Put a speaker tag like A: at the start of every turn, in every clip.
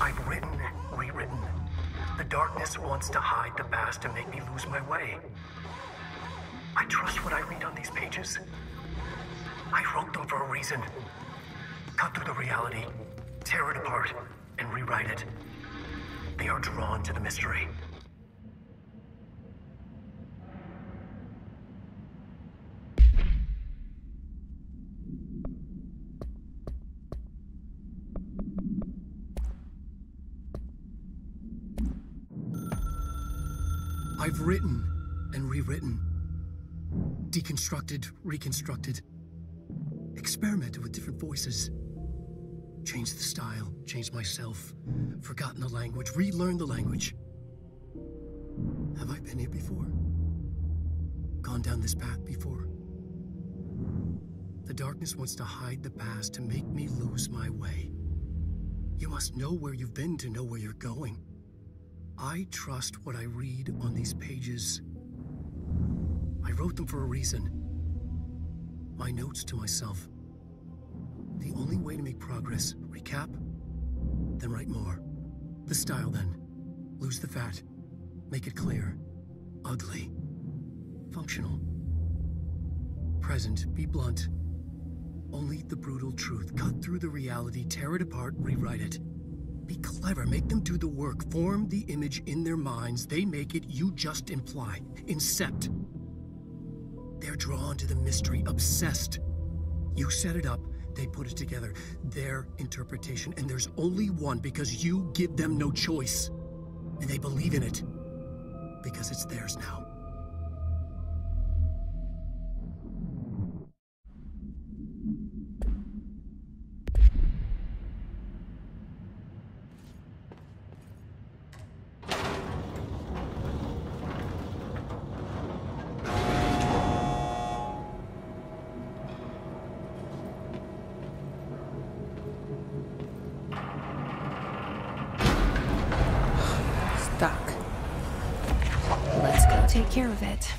A: I've written, rewritten. The darkness wants to hide the past to make me lose my way. I trust what I read on these pages. I wrote them for a reason. Cut through the reality, tear it apart, and rewrite it. They are drawn to the mystery. I've written and rewritten, deconstructed, reconstructed, experimented with different voices, changed the style, changed myself, forgotten the language, relearned the language. Have I been here before? Gone down this path before? The darkness wants to hide the past to make me lose my way. You must know where you've been to know where you're going. I trust what I read on these pages. I wrote them for a reason. My notes to myself. The only way to make progress, recap, then write more. The style then. Lose the fat. Make it clear. Ugly. Functional. Present. Be blunt. Only the brutal truth. Cut through the reality, tear it apart, rewrite it. Be clever, make them do the work, form the image in their minds, they make it, you just imply. Incept. They're drawn to the mystery, obsessed. You set it up, they put it together, their interpretation, and there's only one because you give them no choice. And they believe in it, because it's theirs now.
B: Stuck. Let's go take care of it.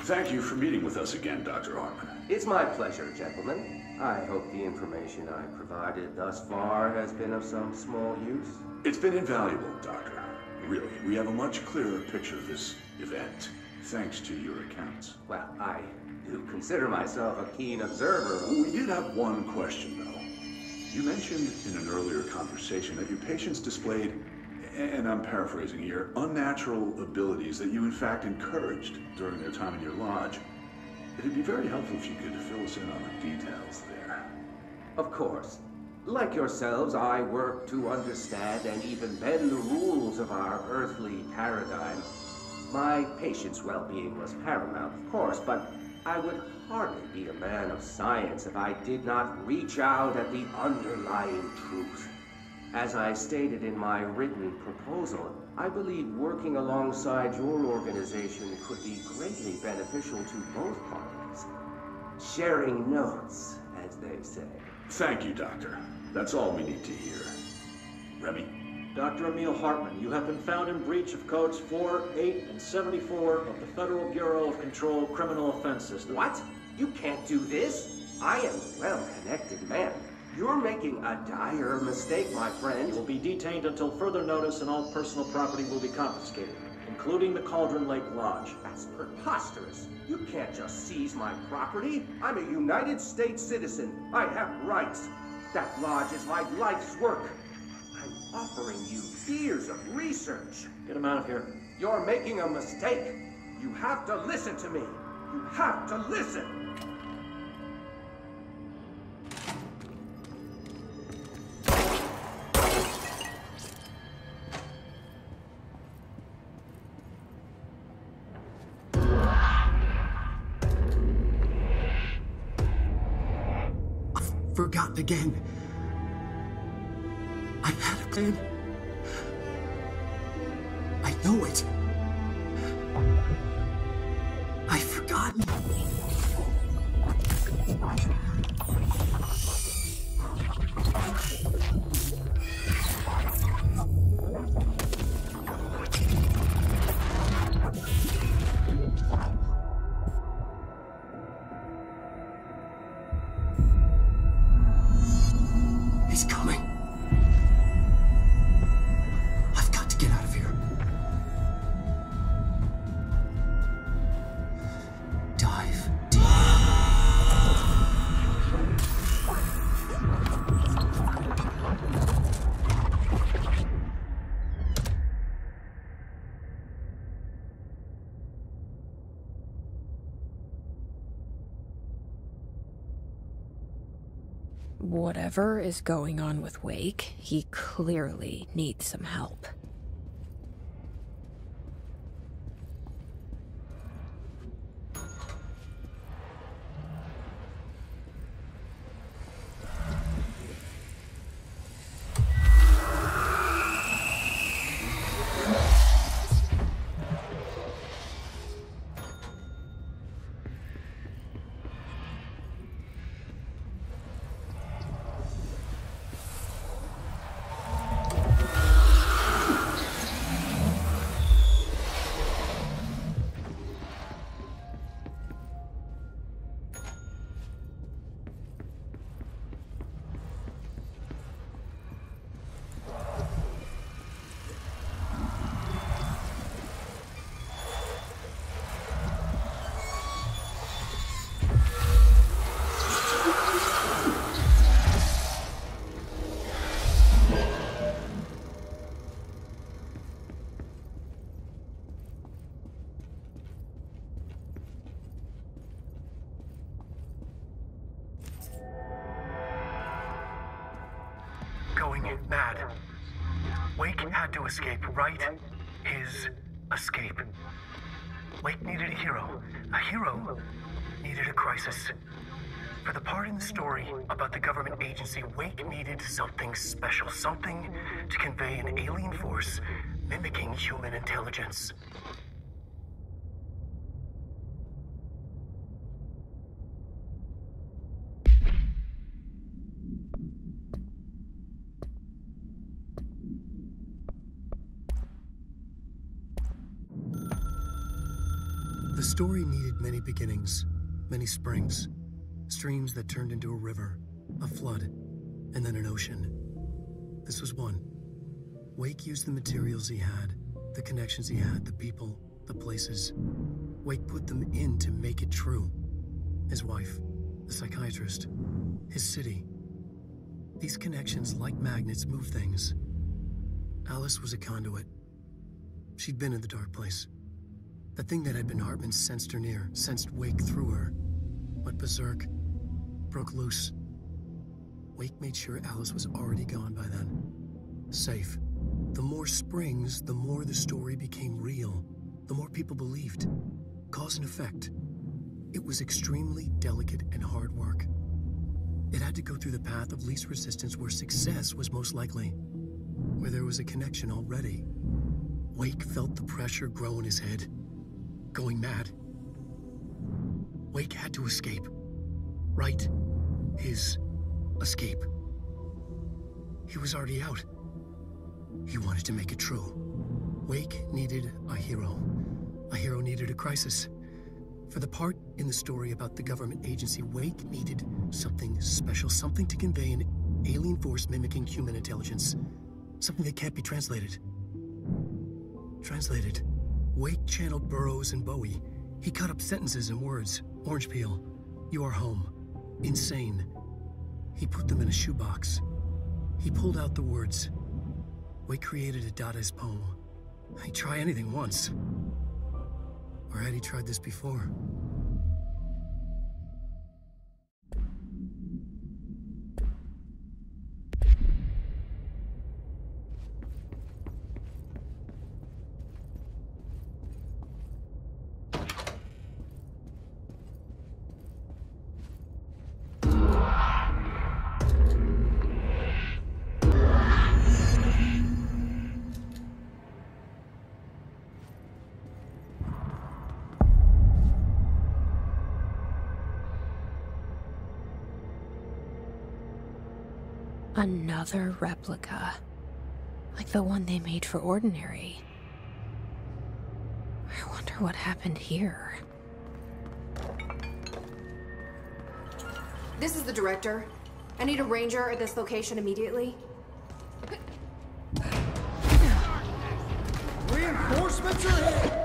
C: Thank you for meeting with us again, Dr. Hartman.
D: It's my pleasure, gentlemen. I hope the information I provided thus far has been of some small use.
C: It's been invaluable, Doctor. Really, we have a much clearer picture of this event, thanks to your accounts.
D: Well, I do consider myself a keen observer.
C: We did have one question, though. You mentioned in an earlier conversation that your patients displayed, and I'm paraphrasing here, unnatural abilities that you in fact encouraged during their time in your lodge. It'd be very helpful if you could fill us in on the details there.
D: Of course. Like yourselves, I work to understand and even bend the rules of our earthly paradigm. My patient's well-being was paramount, of course, but I would hardly be a man of science if I did not reach out at the underlying truth. As I stated in my written proposal, I believe working alongside your organization could be greatly beneficial to both parties. Sharing notes, as they say.
C: Thank you, Doctor. That's all we need to hear. Remy?
E: Dr. Emil Hartman, you have been found in breach of codes 4, 8, and 74 of the Federal Bureau of Control Criminal Offense System.
D: What? You can't do this? I am a well-connected man. You're making a dire mistake, my friend.
E: You will be detained until further notice, and all personal property will be confiscated, including the Cauldron Lake Lodge.
D: That's preposterous. You can't just seize my property. I'm a United States citizen. I have rights. That lodge is my life's work. I'm offering you years of research.
E: Get him out of here.
D: You're making a mistake. You have to listen to me. You have to listen.
A: Forgotten again. I had a plan. I know it. I've forgotten. He's coming. I've got to get out of here. Dive deep.
B: Whatever is going on with Wake, he clearly needs some help.
A: Going mad. Wake had to escape, right? His escape. Wake needed a hero. A hero needed a crisis. For the part in the story about the government agency, Wake needed something special. Something to convey an alien force mimicking human intelligence. The story needed many beginnings, many springs, streams that turned into a river, a flood, and then an ocean. This was one. Wake used the materials he had, the connections he had, the people, the places. Wake put them in to make it true. His wife, the psychiatrist, his city. These connections, like magnets, move things. Alice was a conduit. She'd been in the dark place. The thing that had been Hartman sensed her near, sensed Wake through her. Went berserk, broke loose. Wake made sure Alice was already gone by then. Safe. The more springs, the more the story became real. The more people believed. Cause and effect. It was extremely delicate and hard work. It had to go through the path of least resistance where success was most likely, where there was a connection already. Wake felt the pressure grow in his head, going mad. Wake had to escape. Right. His escape. He was already out. He wanted to make it true. Wake needed a hero. A hero needed a crisis. For the part in the story about the government agency, Wake needed something special, something to convey an alien force mimicking human intelligence. Something that can't be translated. Translated. Wake channeled Burroughs and Bowie. He cut up sentences and words. Orange peel. You are home. Insane. He put them in a shoebox. He pulled out the words. Wake created a Dadaist poem. He'd try anything once. Or had he tried this before?
B: Another replica. Like the one they made for Ordinary. I wonder what happened here.
F: This is the director. I need a ranger at this location immediately.
G: Reinforcements are here!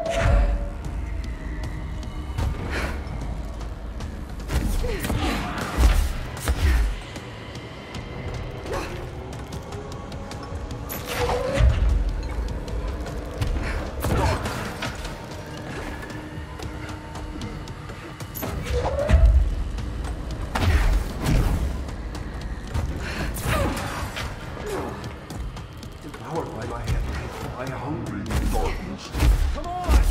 C: Empowered by my hungry Spartans.
G: Come on!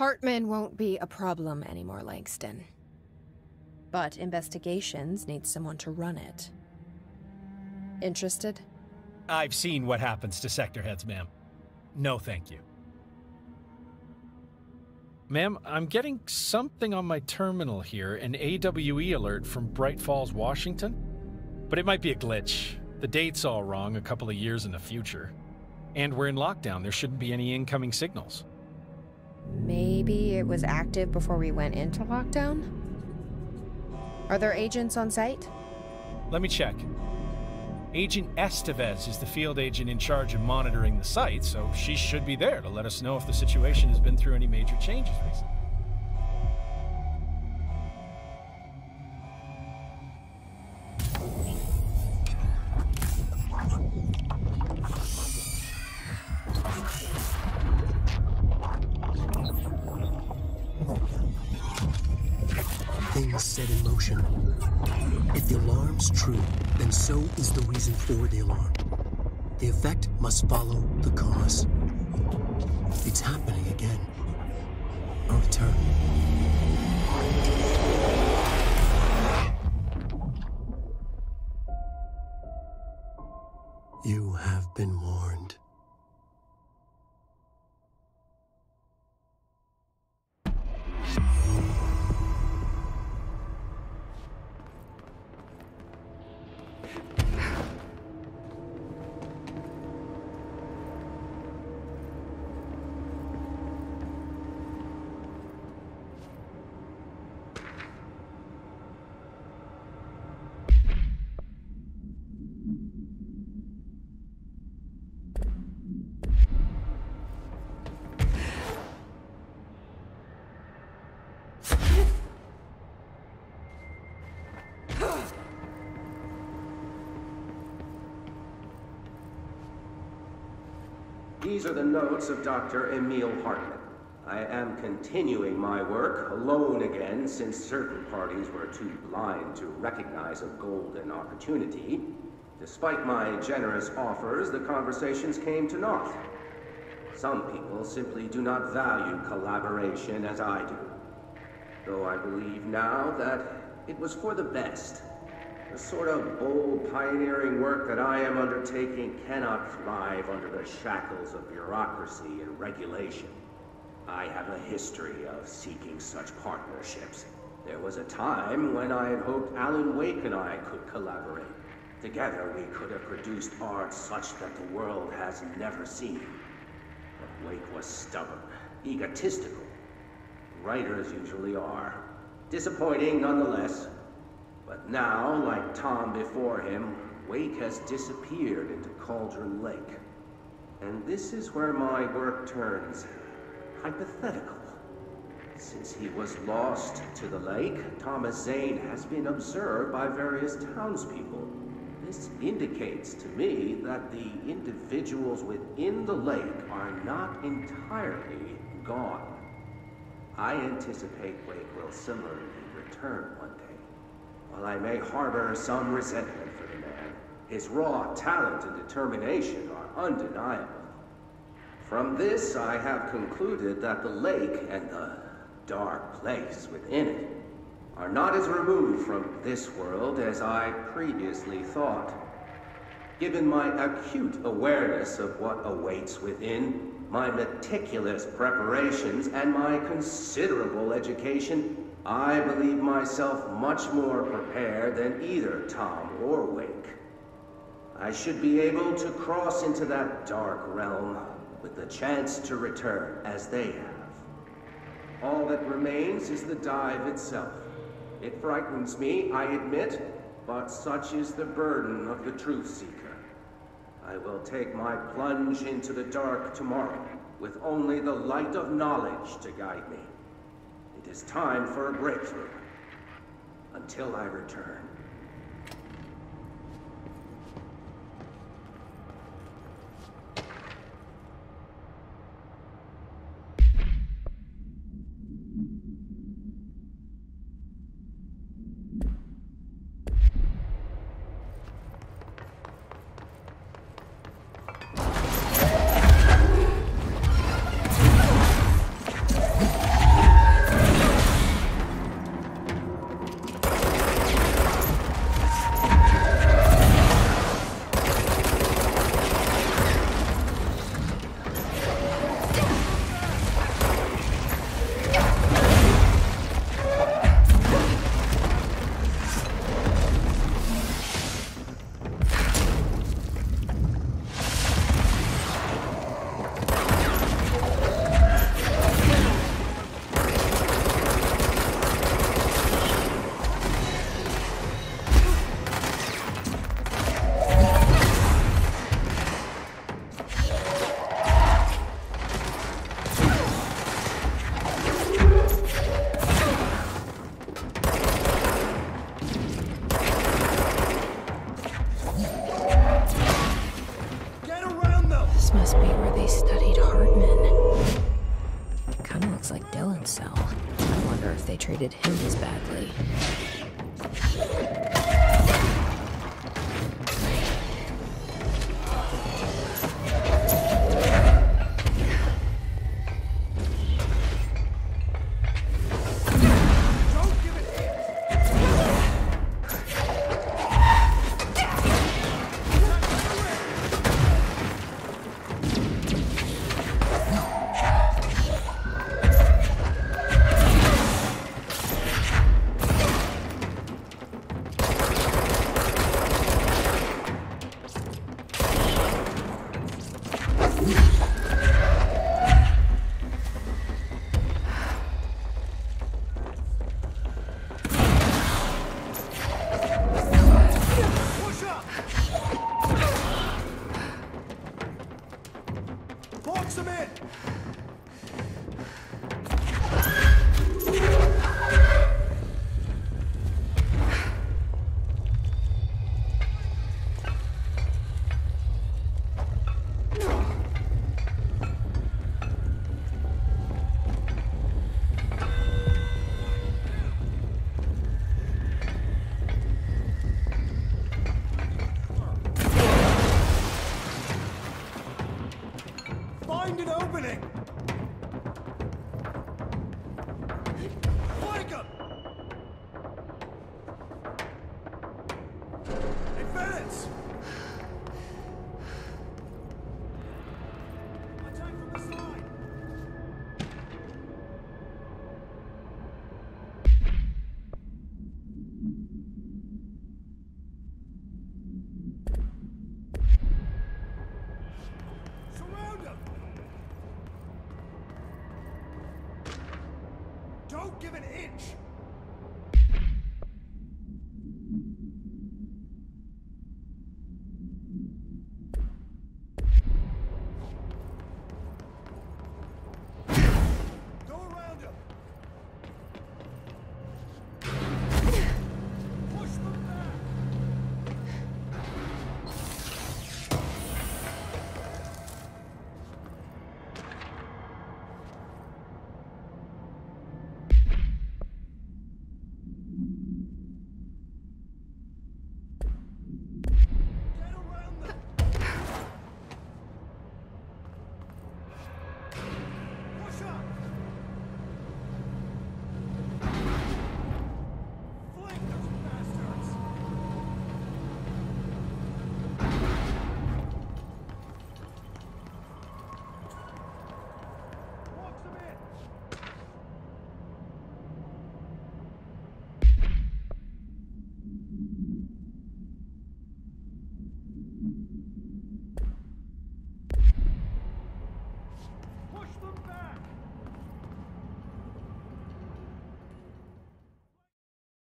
B: Hartman won't be a problem anymore, Langston. But investigations need someone to run it. Interested?
H: I've seen what happens to sector heads, ma'am. No, thank you. Ma'am, I'm getting something on my terminal here, an AWE alert from Bright Falls, Washington. But it might be a glitch. The date's all wrong, a couple of years in the future. And we're in lockdown, there shouldn't be any incoming signals.
B: Maybe it was active before we went into lockdown? Are there agents on site?
H: Let me check. Agent Estevez is the field agent in charge of monitoring the site, so she should be there to let us know if the situation has been through any major changes recently.
A: Things set in motion. If the alarm's true, then so is the reason for the alarm. The effect must follow the cause. It's happening again. A return. You have been warned.
D: These are the notes of Dr. Emil Hartman. I am continuing my work alone again since certain parties were too blind to recognize a golden opportunity. Despite my generous offers, the conversations came to naught. Some people simply do not value collaboration as I do. Though I believe now that it was for the best. The sort of bold, pioneering work that I am undertaking cannot thrive under the shackles of bureaucracy and regulation. I have a history of seeking such partnerships. There was a time when I had hoped Alan Wake and I could collaborate. Together we could have produced art such that the world has never seen. But Wake was stubborn, egotistical. Writers usually are. Disappointing nonetheless. But now, like Tom before him, Wake has disappeared into Cauldron Lake. And this is where my work turns hypothetical. Since he was lost to the lake, Thomas Zane has been observed by various townspeople. This indicates to me that the individuals within the lake are not entirely gone. I anticipate Wake will similarly return one day. While I may harbor some resentment for the man, his raw talent and determination are undeniable. From this, I have concluded that the lake and the dark place within it are not as removed from this world as I previously thought. Given my acute awareness of what awaits within, my meticulous preparations, and my considerable education, I believe myself much more prepared than either Tom or Wake. I should be able to cross into that dark realm with the chance to return as they have. All that remains is the dive itself. It frightens me, I admit, but such is the burden of the truth seeker. I will take my plunge into the dark tomorrow, with only the light of knowledge to guide me. It is time for a breakthrough. Until I return.
B: Treated him as badly.
G: Find an opening! Flank him! Advance! Attack from the side! Surround him! Don't give an inch!